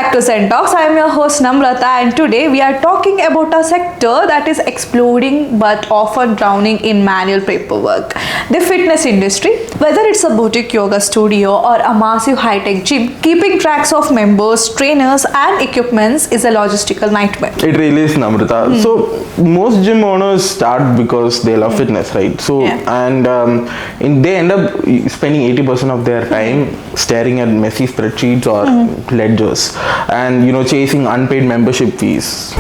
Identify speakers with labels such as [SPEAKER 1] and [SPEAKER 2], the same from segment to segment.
[SPEAKER 1] back to ZenTalks. I am your host Namratha, and today we are talking about a sector that is exploding but often drowning in manual paperwork. The fitness industry. Whether it's a boutique yoga studio or a massive high-tech gym, keeping tracks of members, trainers and equipments is a logistical nightmare.
[SPEAKER 2] It really is, Namrata. So most gym owners start because they love fitness, right? So they end up spending 80% of their time staring at messy spreadsheets or ledgers and chasing unpaid membership fees.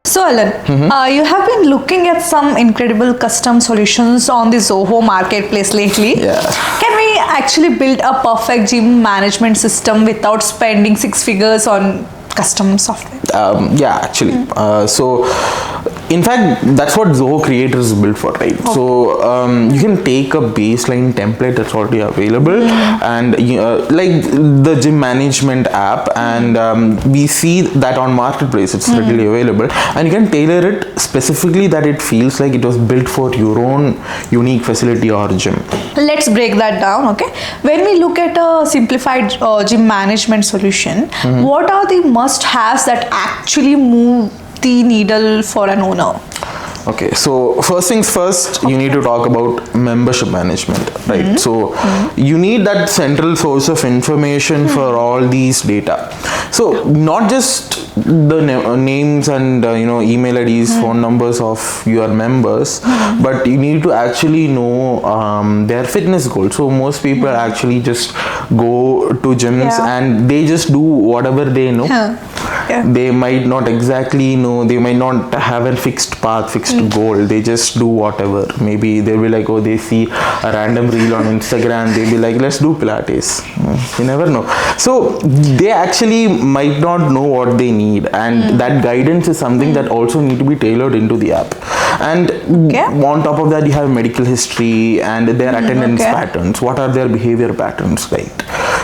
[SPEAKER 1] So Alan, you have been looking at some incredible custom solutions on the Zoho marketplace lately.
[SPEAKER 2] Yeah.
[SPEAKER 1] Can we actually build a perfect gym management system without spending six figures on custom software?
[SPEAKER 2] In fact, that's what Zoho Creator is built for, right? Okay. So you can take a baseline template that's already available and like the gym management app, and we see that on marketplace it's readily available, and you can tailor it specifically that it feels like it was built for your own unique facility or gym.
[SPEAKER 1] Let's break that down, okay? When we look at a simplified gym management solution, what are the must-haves that actually move the needle for an owner?
[SPEAKER 2] Okay, so first things first, you need to talk about membership management, right? So you need that central source of information for all these data. So not just the names and email IDs, phone numbers of your members, but you need to actually know their fitness goals. So most people actually just go to gyms and they just do whatever they know. They might not exactly know, they might not have a fixed path, fixed goal. They just do whatever. Maybe they'll be like, oh, they see a random reel on Instagram, they'll be like, let's do Pilates. You never know. So they actually might not know what they need, and that guidance is something that also need to be tailored into the app. And on top of that, you have medical history and their attendance patterns. What are their behavior patterns, right?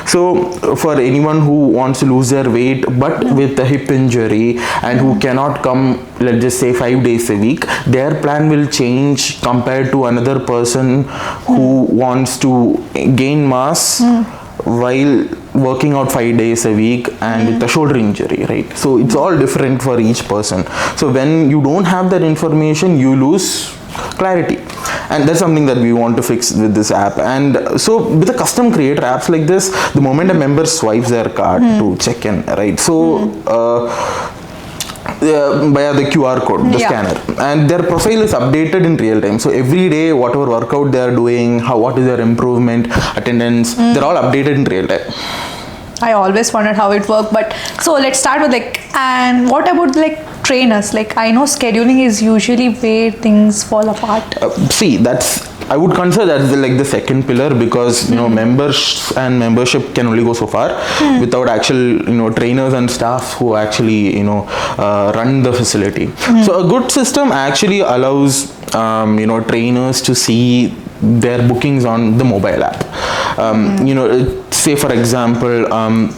[SPEAKER 2] So for anyone who wants to lose their weight but with a hip injury and who cannot come, let's just say 5 days a week, their plan will change compared to another person who wants to gain mass while working out 5 days a week and with a shoulder injury, right? So it's all different for each person. So when you don't have that information, you lose clarity, and that's something that we want to fix with this app. And so with the custom creator apps like this, the moment a member swipes their card to check in, right? So via the QR code, the scanner, and their profile is updated in real time. So every day, whatever workout they are doing, what is their improvement, attendance, they're all updated in real time.
[SPEAKER 1] I always wondered how it worked, but so let's start with and what about trainers? I know scheduling is usually where things fall apart.
[SPEAKER 2] I would consider that the second pillar, because members and membership can only go so far without actual trainers and staff who actually run the facility. So a good system actually allows trainers to see their bookings on the mobile app. Say for example,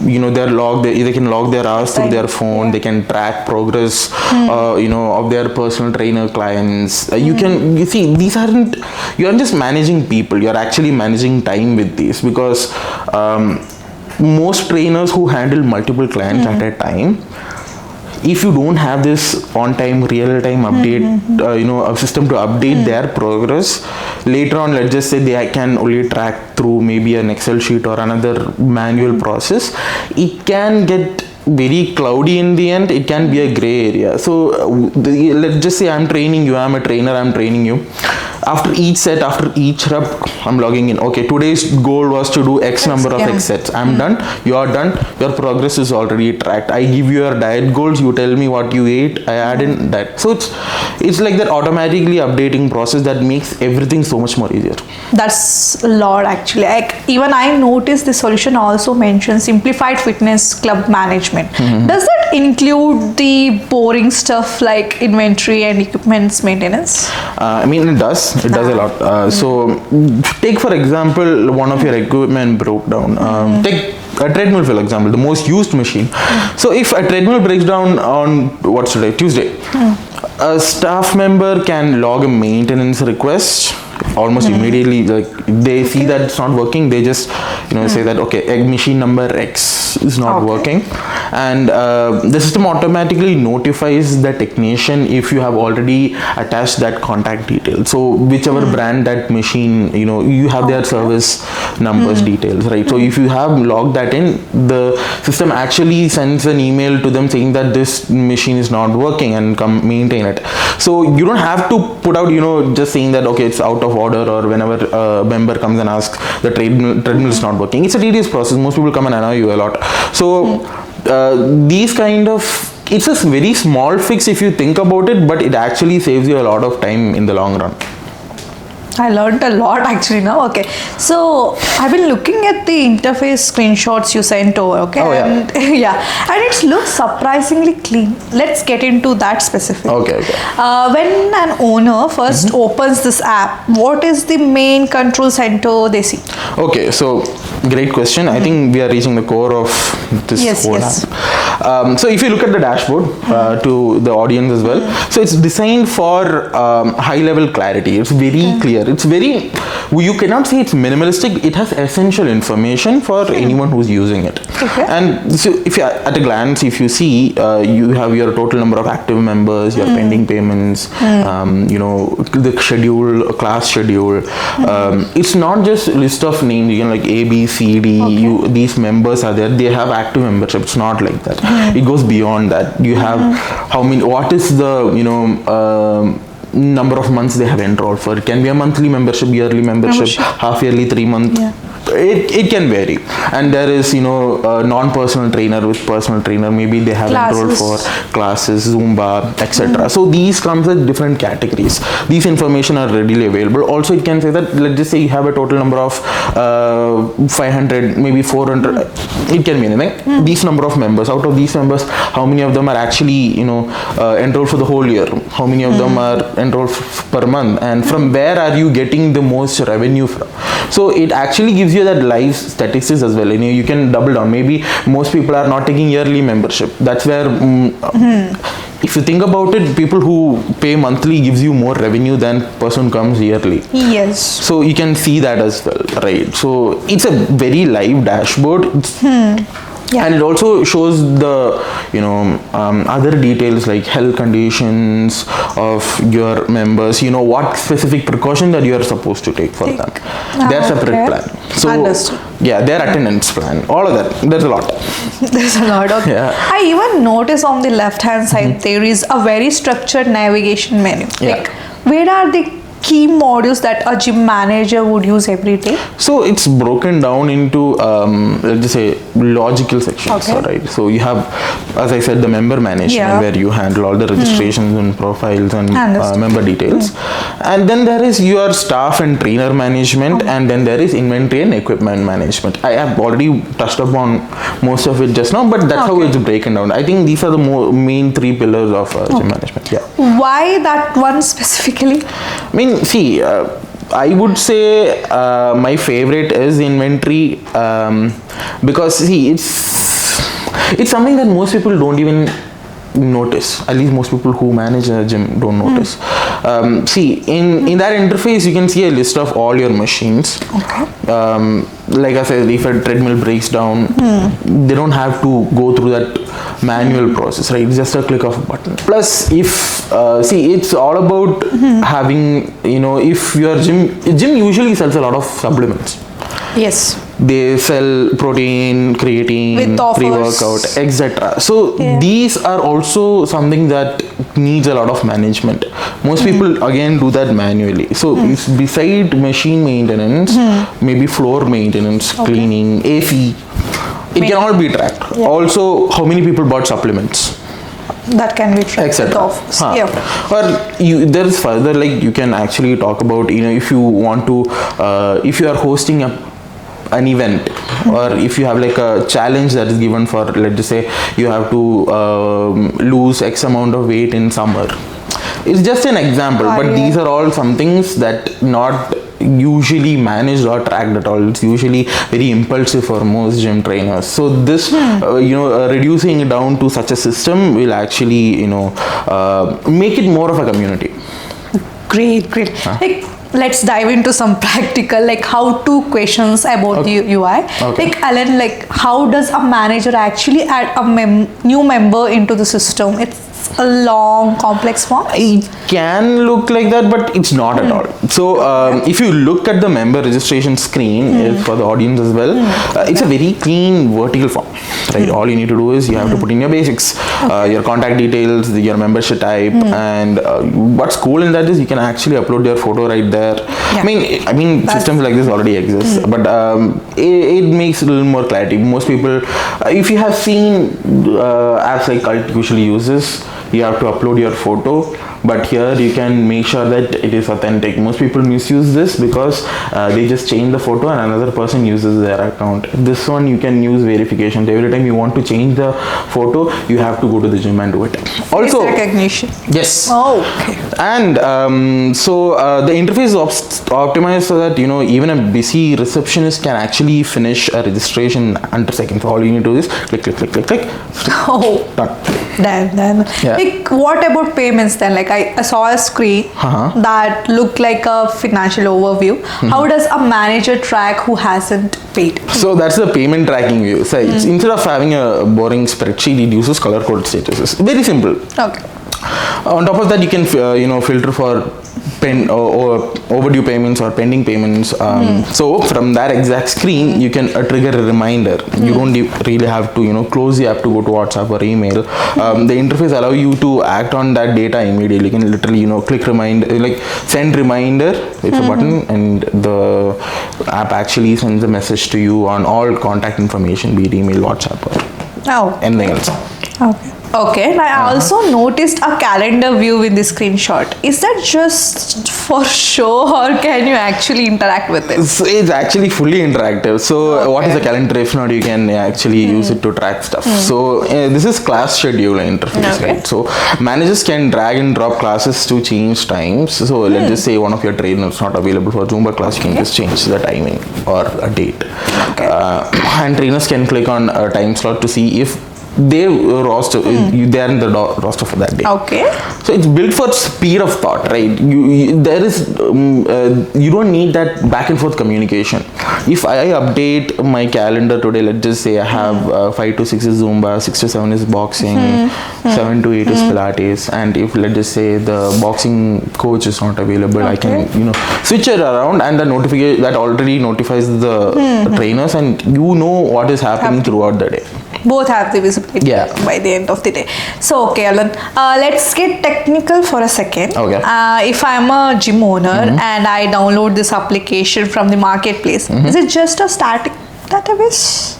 [SPEAKER 2] they can log their hours through their phone. They can track progress, of their personal trainer clients. You aren't just managing people. You're actually managing time with these, because most trainers who handle multiple clients at a time, if you don't have this on-time, real-time update, a system to update their progress, later on, let's just say they can only track through maybe an Excel sheet or another manual process, it can get very cloudy in the end. It can be a gray area. So let's just say I'm training you, I'm a trainer, I'm training you. After each set, after each rep, I'm logging in. Okay, today's goal was to do X number of X sets. I'm done, you're done, your progress is already tracked. I give you your diet goals, you tell me what you ate, I add in that. So it's like that automatically updating process that makes everything so much more easier.
[SPEAKER 1] That's a lot actually. Even I noticed the solution also mentions simplified fitness club management. Does that include the boring stuff like inventory and equipments maintenance?
[SPEAKER 2] It does. It does a lot. So take for example, one of your equipment broke down. Take a treadmill for example, the most used machine. So if a treadmill breaks down on what's today, Tuesday, A staff member can log a maintenance request almost immediately. Like they see that it's not working, they just say that okay, egg machine number X is not working, and the system automatically notifies the technician if you have already attached that contact detail. So whichever brand that machine, you have their service numbers details, right? So if you have logged that in, the system actually sends an email to them saying that this machine is not working and come maintain it. So you don't have to put out, just saying that okay, it's out of order, or whenever a member comes and asks the treadmill is not working. It's a tedious process. Most people come and annoy you a lot. So these kind of, it's a very small fix if you think about it, but it actually saves you a lot of time in the long run.
[SPEAKER 1] I learned a lot actually now. Okay, so I've been looking at the interface screenshots you sent over. Okay, and it looks surprisingly clean. Let's get into that specifically.
[SPEAKER 2] Okay.
[SPEAKER 1] When an owner first opens this app, what is the main control center they see?
[SPEAKER 2] Okay, so great question. I think we are reaching the core of this whole app. So if you look at the dashboard to the audience as well, so it's designed for high level clarity. It's very clear. It's very, you cannot say it's minimalistic. It has essential information for anyone who's using it. And so if you, at a glance, if you see, you have your total number of active members, your pending payments, the schedule, class schedule. It's not just a list of names, like A, B, C, D. These members are there. They have active membership. It's not like that. It goes beyond that. You have how many, what is the, number of months they have enrolled for. It can be a monthly membership, yearly membership, half yearly, 3 month. It can vary. And there is a non-personal trainer with personal trainer. Maybe they have enrolled for classes, Zumba, etc. So these comes with different categories. These information are readily available. Also, it can say that, let's just say you have a total number of 500, maybe 400. It can be anything. These number of members. Out of these members, how many of them are actually enrolled for the whole year? How many of them are enrolled per month? And from where are you getting the most revenue from? So it actually gives you that live statistics as well. You can double down. Maybe most people are not taking yearly membership. That's where if you think about it, people who pay monthly gives you more revenue than person who comes yearly.
[SPEAKER 1] Yes.
[SPEAKER 2] So you can see that as well, right? So it's a very live dashboard. And it also shows the other details like health conditions of your members, what specific precaution that you are supposed to take for them, their separate plan. So
[SPEAKER 1] understood.
[SPEAKER 2] Their attendance plan, all of that. There's a lot.
[SPEAKER 1] There's a lot. Okay. I even notice on the left hand side there is a very structured navigation menu. Like, where are the key modules that a gym manager would use every day?
[SPEAKER 2] So it's broken down into let's just say logical sections, right? So you have, as I said, the member management where you handle all the registrations and profiles and member details, and then there is your staff and trainer management, and then there is inventory and equipment management. I have already touched upon most of it just now, but that's how it's broken down. I think these are the main 3 pillars of gym management.
[SPEAKER 1] Why that one specifically?
[SPEAKER 2] I mean, see, I would say my favorite is inventory because see, it's something that most people don't even notice. At least most people who manage a gym don't notice. See, in that interface, you can see a list of all your machines. Like I said, if a treadmill breaks down, they don't have to go through that manual process, right? It's just a click of a button. Plus, if see, it's all about having, if your gym usually sells a lot of supplements.
[SPEAKER 1] Yes.
[SPEAKER 2] They sell protein, creatine, pre-workout, etc. So these are also something that needs a lot of management. Most people again do that manually. So it's beside machine maintenance, maybe floor maintenance, cleaning, AC. It can all be tracked. Also, how many people bought supplements?
[SPEAKER 1] That can be tracked.
[SPEAKER 2] Or there is further, like you can actually talk about, if you want to, if you are hosting an event, or if you have like a challenge that is given for, let's just say you have to lose X amount of weight in summer. It's just an example, but these are all some things that not usually managed or tracked at all. It's usually very impulsive for most gym trainers. So this, reducing it down to such a system will actually, make it more of a community.
[SPEAKER 1] Great. Like, let's dive into some practical, like how-to questions about the UI.
[SPEAKER 2] Okay.
[SPEAKER 1] Like, Alan, like how does a manager actually add a new member into the system? It's a long, complex form.
[SPEAKER 2] It can look like that, but it's not at all. So if you look at the member registration screen for the audience as well, it's a very clean vertical form. Right? All you need to do is you have to put in your basics, your contact details, your membership type, and what's cool in that is you can actually upload your photo right there.
[SPEAKER 1] Yeah.
[SPEAKER 2] I mean, systems like this already exist, but it makes a little more clarity. Most people, if you have seen apps like Cult usually uses, you have to upload your photo, but here you can make sure that it is authentic. Most people misuse this because they just change the photo and another person uses their account. This one you can use verification. Every time you want to change the photo, you have to go to the gym and do it. Also,
[SPEAKER 1] Face recognition.
[SPEAKER 2] Yes.
[SPEAKER 1] Oh, okay.
[SPEAKER 2] And so the interface is optimized so that even a busy receptionist can actually finish a registration under seconds. All you need to do is click.
[SPEAKER 1] Oh,
[SPEAKER 2] Done.
[SPEAKER 1] then.
[SPEAKER 2] Yeah.
[SPEAKER 1] Like, what about payments then? Like, I saw a screen that looked like a financial overview. How does a manager track who hasn't paid?
[SPEAKER 2] So that's the payment tracking view. So instead of having a boring spreadsheet, it uses color code statuses. Very simple.
[SPEAKER 1] Okay.
[SPEAKER 2] On top of that, you can filter for overdue payments or pending payments. So from that exact screen, you can trigger a reminder. You don't really have to close the app to go to WhatsApp or email. The interface allow you to act on that data immediately. You can literally click reminder, like send reminder. It's a button, and the app actually sends a message to you on all contact information, be it email, WhatsApp, or anything else.
[SPEAKER 1] Okay, and I also noticed a calendar view in the screenshot. Is that just for show, or can you actually interact with it?
[SPEAKER 2] It's actually fully interactive. So what is a calendar? If not, you can actually use it to track stuff. So this is class schedule interface, right? So managers can drag and drop classes to change times. So let's just say one of your trainers not available for Zumba class, you can just change the timing or a date. And trainers can click on a time slot to see if they roster they are in the roster for that day.
[SPEAKER 1] Okay.
[SPEAKER 2] So it's built for speed of thought, right? You don't need that back and forth communication. If I update my calendar today, let's just say I have 5 to 6 is Zumba, 6 to 7 is boxing, 7 to 8 is Pilates, and if let's just say the boxing coach is not available, I can switch it around, and the notification that already notifies the trainers, and what is happening throughout the day.
[SPEAKER 1] Both have the visibility by the end of the day. So, okay, Alan, let's get technical for a second.
[SPEAKER 2] Okay.
[SPEAKER 1] If I'm a gym owner and I download this application from the marketplace, is it just a static database?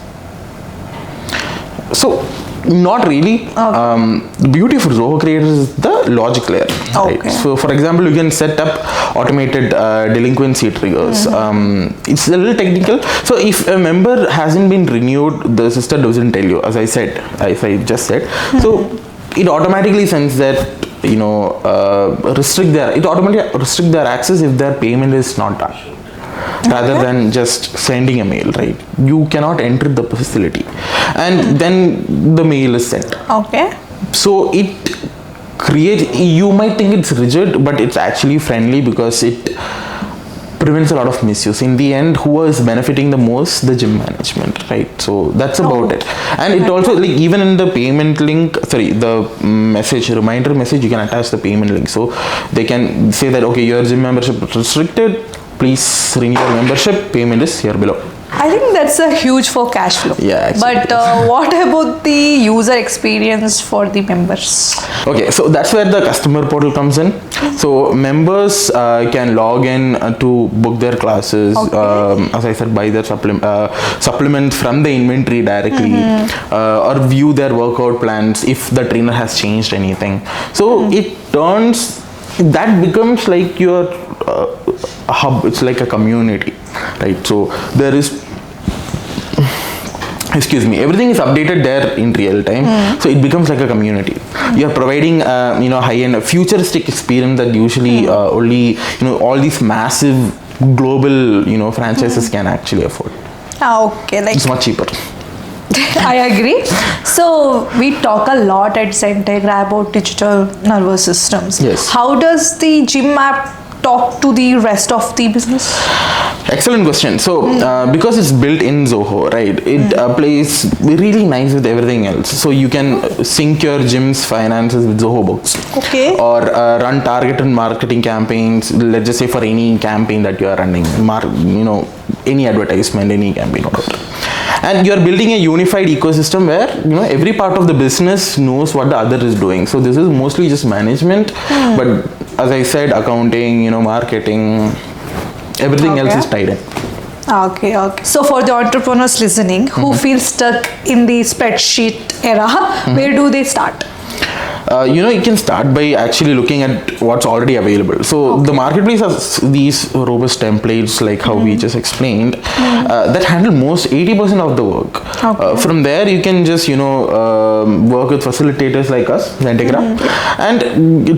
[SPEAKER 2] So, not really. The beauty of Zoho Creator is the logic layer. Right? So, for example, you can set up automated delinquency triggers. It's a little technical. So, if a member hasn't been renewed, the system doesn't tell you, as I just said. So, it automatically sends that automatically restrict their access if their payment is not done. Rather than just sending a mail, right? You cannot enter the facility, and then the mail is sent.
[SPEAKER 1] Okay.
[SPEAKER 2] So it creates. You might think it's rigid, but it's actually friendly because it prevents a lot of misuse. In the end, who is benefiting the most? The gym management, right? So that's about it. And it also, like, even in the payment link, the reminder message, you can attach the payment link. So they can say that, okay, your gym membership is restricted. Please renew your membership. Payment is here below.
[SPEAKER 1] I think that's a huge for cash flow.
[SPEAKER 2] Yeah,
[SPEAKER 1] but what about the user experience for the members?
[SPEAKER 2] Okay, so that's where the customer portal comes in. So members can log in to book their classes, as I said, buy their supplements from the inventory directly, or view their workout plans if the trainer has changed anything. So that becomes like your hub. It's like a community, right? So there is everything is updated there in real time. So it becomes like a community. You're providing high-end futuristic experience that usually only all these massive global, franchises can actually afford.
[SPEAKER 1] Okay, like
[SPEAKER 2] It's much cheaper.
[SPEAKER 1] I agree. So we talk a lot at Zentegra about digital nervous systems.
[SPEAKER 2] Yes.
[SPEAKER 1] How does the gym app talk to the rest of the business?
[SPEAKER 2] Excellent question. So, because it's built in Zoho, right, it plays really nice with everything else. So, you can sync your gym's finances with Zoho Books.
[SPEAKER 1] Okay.
[SPEAKER 2] Or run targeted marketing campaigns, let's just say for any campaign that you are running, any advertisement, any campaign, whatever. And you're building a unified ecosystem where every part of the business knows what the other is doing. So this is mostly just management, but as I said, accounting, marketing, everything else is tied in.
[SPEAKER 1] Okay. So for the entrepreneurs listening who feel stuck in the spreadsheet era, where do they start?
[SPEAKER 2] You can start by actually looking at what's already available. So the marketplace has these robust templates like how we just explained that handle most 80% of the work.
[SPEAKER 1] Okay.
[SPEAKER 2] From there you can just work with facilitators like us, Zentegra, and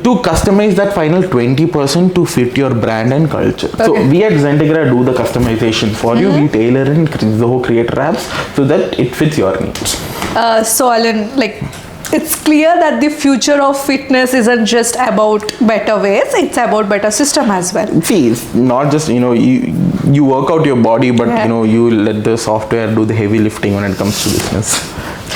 [SPEAKER 2] to customize that final 20% to fit your brand and culture. So we at Zentegra do the customization for you. We tailor in Zoho Creator apps so that it fits your needs.
[SPEAKER 1] So Alan, it's clear that the future of fitness isn't just about better ways, it's about better system as well.
[SPEAKER 2] See, it's not just, you work out your body, but, you let the software do the heavy lifting when it comes to business.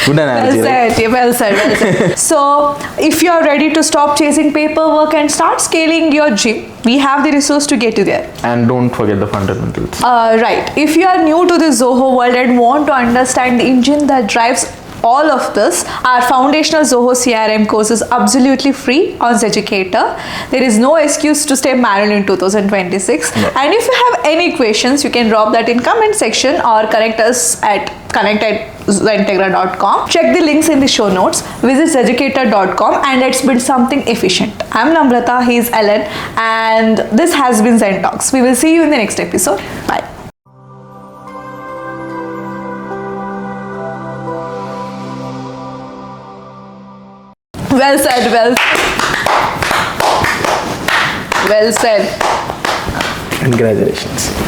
[SPEAKER 2] Good analogy, right?
[SPEAKER 1] Well said. So, if you are ready to stop chasing paperwork and start scaling your gym, we have the resource to get you there.
[SPEAKER 2] And don't forget the fundamentals.
[SPEAKER 1] Right. If you are new to the Zoho world and want to understand the engine that drives all of this, our foundational Zoho CRM course is absolutely free on Zentegra. There is no excuse to stay manual in 2026.
[SPEAKER 2] No.
[SPEAKER 1] And if you have any questions, you can drop that in comment section or connect us at connect@zentegra.com. Check the links in the show notes. Visit zentegra.com and let's build something efficient. I'm Namratha, he's Ellen, and this has been ZenTalks. We will see you in the next episode. Bye. Well said. Well said.
[SPEAKER 2] Congratulations.